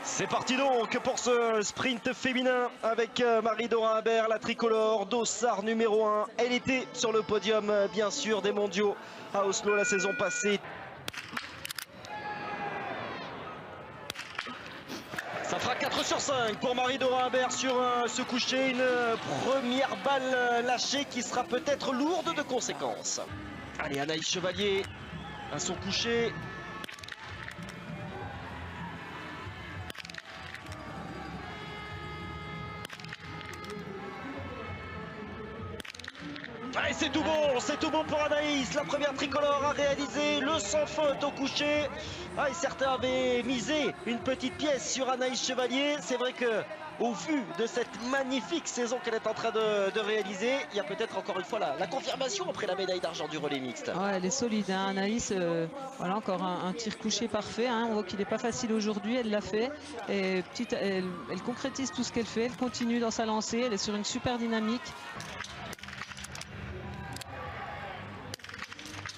C'est parti donc pour ce sprint féminin avec Marie-Dora Humbert, la tricolore, dossard numéro 1. Elle était sur le podium bien sûr des mondiaux à Oslo la saison passée. Ça fera 4 sur 5 pour Marie-Dora Humbert sur ce coucher. Une première balle lâchée qui sera peut-être lourde de conséquences. Allez, Anaïs Chevalier à son coucher. Et c'est tout bon pour Anaïs. La première tricolore a réalisé le sans faute au coucher. Et certains avaient misé une petite pièce sur Anaïs Chevalier. C'est vrai que au vu de cette magnifique saison qu'elle est en train de réaliser, il y a peut-être encore une fois la confirmation après la médaille d'argent du relais mixte. Ouais, elle est solide, hein, Anaïs. Voilà, encore un tir couché parfait. Hein. On voit qu'il n'est pas facile aujourd'hui. Elle l'a fait. Et elle concrétise tout ce qu'elle fait. Elle continue dans sa lancée. Elle est sur une super dynamique.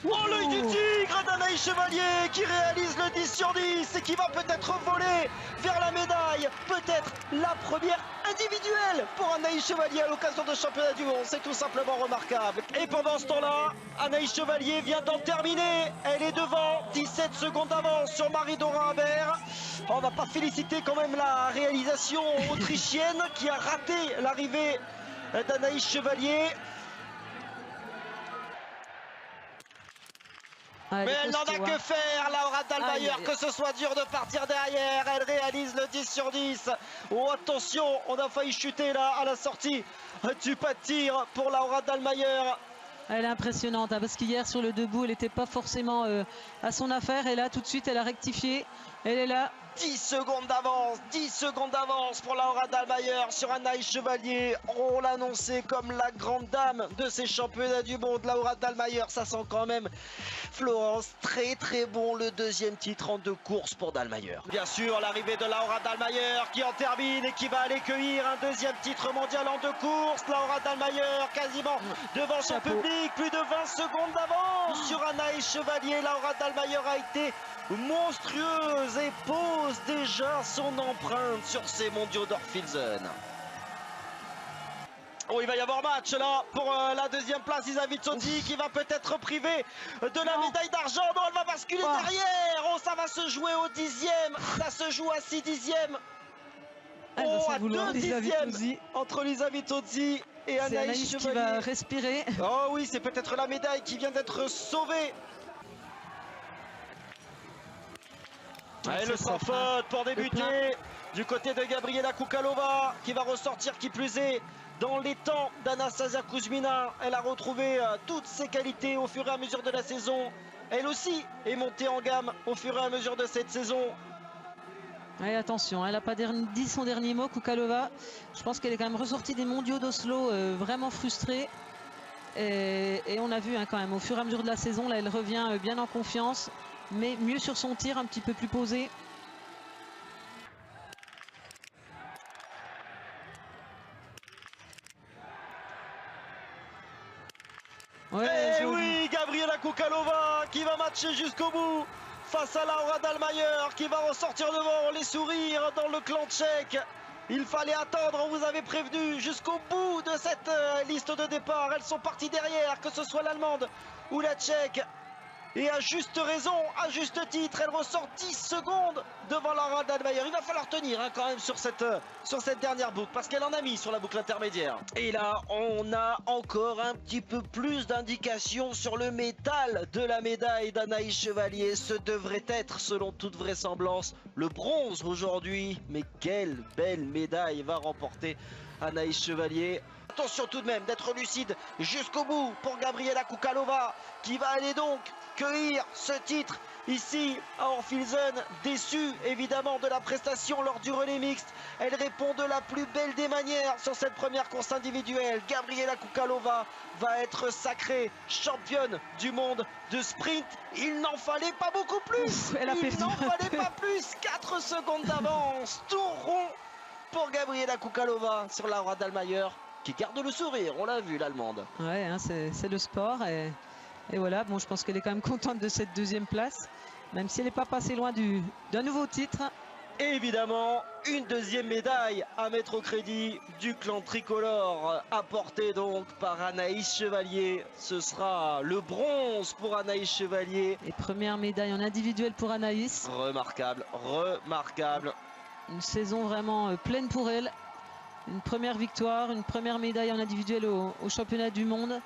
Oh, l'œil du tigre d'Anaïs Chevalier qui réalise le 10 sur 10 et qui va peut-être voler vers la médaille. Peut-être la première individuelle pour Anaïs Chevalier à l'occasion de championnat du monde. C'est tout simplement remarquable. Et pendant ce temps-là, Anaïs Chevalier vient d'en terminer. Elle est devant, 17 secondes d'avance sur Marie-Dora Humbert. On va pas féliciter quand même la réalisation autrichienne qui a raté l'arrivée d'Anaïs Chevalier. Mais elle n'en a que faire, Laura Dahlmeier, que ce soit dur de partir derrière. Elle réalise le 10 sur 10. Oh, attention, on a failli chuter là à la sortie du pas de tir pour Laura Dahlmeier. Elle est impressionnante, hein, parce qu'hier sur le debout, elle n'était pas forcément à son affaire. Et là, tout de suite, elle a rectifié. Elle est là. 10 secondes d'avance pour Laura Dahlmeier sur Anaïs Chevalier. On l'annonçait comme la grande dame de ces championnats du monde. Laura Dahlmeier, ça sent quand même, Florence, très bon le deuxième titre en 2 courses pour Dahlmeier. Bien sûr, l'arrivée de Laura Dahlmeier qui en termine et qui va aller cueillir un deuxième titre mondial en 2 courses. Laura Dahlmeier quasiment devant son public, plus de 20 secondes d'avance sur Anaïs Chevalier. Laura Dahlmeier a été monstrueuse et pose déjà son empreinte sur ces mondiaux d'Orfilsen. Oh, il va y avoir match là pour la deuxième place. Isa Vitsoti qui va peut-être priver de la médaille d'argent. Non, elle va basculer derrière. Oh, ça va se jouer au 10e. Ça se joue à 6 dixièmes. Oh, à 2 dixièmes entre Lisa Vitsoti et Anaïs Chevalier. Qui va respirer. Oh oui, c'est peut-être la médaille qui vient d'être sauvée. Et le sans faute pour débuter du côté de Gabriela Kukalova qui va ressortir qui plus est dans les temps d'Anastasia Kuzmina. Elle a retrouvé toutes ses qualités au fur et à mesure de la saison. Elle aussi est montée en gamme au fur et à mesure de cette saison. Et attention, elle n'a pas dit son dernier mot, Kukalova. Je pense qu'elle est quand même ressortie des mondiaux d'Oslo vraiment frustrée. Et on a vu quand même au fur et à mesure de la saison, là elle revient bien en confiance. Mais mieux sur son tir, un petit peu plus posé. Ouais, oui, Gabriela Kukalova qui va matcher jusqu'au bout face à Laura Dahlmeier qui va ressortir devant, les sourires dans le clan tchèque. Il fallait attendre, on vous avait prévenu, jusqu'au bout de cette liste de départ. Elles sont parties derrière, que ce soit l'allemande ou la tchèque. Et à juste raison, à juste titre, elle ressort 10 secondes devant Laura Dahlmeier. Il va falloir tenir quand même sur cette dernière boucle parce qu'elle en a mis sur la boucle intermédiaire. Et là, on a encore un petit peu plus d'indications sur le métal de la médaille d'Anaïs Chevalier. Ce devrait être, selon toute vraisemblance, le bronze aujourd'hui. Mais quelle belle médaille va remporter Anaïs Chevalier. Attention tout de même d'être lucide jusqu'au bout pour Gabriela Kukalova qui va aller donc cueillir ce titre ici à Orfilsen. Déçue évidemment de la prestation lors du relais mixte. Elle répond de la plus belle des manières sur cette première course individuelle. Gabriela Kukalova va être sacrée championne du monde de sprint. Il n'en fallait pas beaucoup plus. Il n'en fallait pas plus. 4 secondes d'avance. Tout rond pour Gabriela Kukalova sur Laura Dahlmeier qui garde le sourire. On l'a vu, l'allemande. Ouais, hein, c'est le sport. Et Et voilà, bon, je pense qu'elle est quand même contente de cette deuxième place, même si elle n'est pas passée loin d'un nouveau titre. Et évidemment, une deuxième médaille à mettre au crédit du clan tricolore, apportée donc par Anaïs Chevalier. Ce sera le bronze pour Anaïs Chevalier. Et première médaille en individuel pour Anaïs. Remarquable, remarquable. Une saison vraiment pleine pour elle. Une première victoire, une première médaille en individuel au championnat du monde.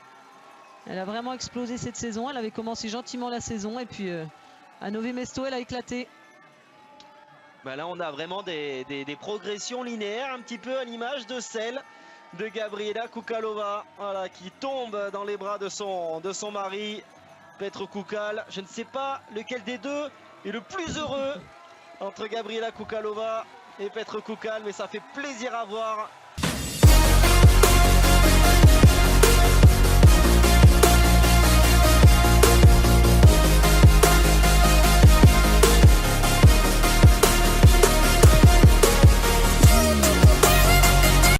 Elle a vraiment explosé cette saison. Elle avait commencé gentiment la saison et puis à Nové Mesto, elle a éclaté. Ben là, on a vraiment des progressions linéaires, un petit peu à l'image de celle de Gabriela Kukalova, voilà, qui tombe dans les bras de son mari, Petr Kukal. Je ne sais pas lequel des deux est le plus heureux entre Gabriela Kukalova et Petr Kukal, mais ça fait plaisir à voir.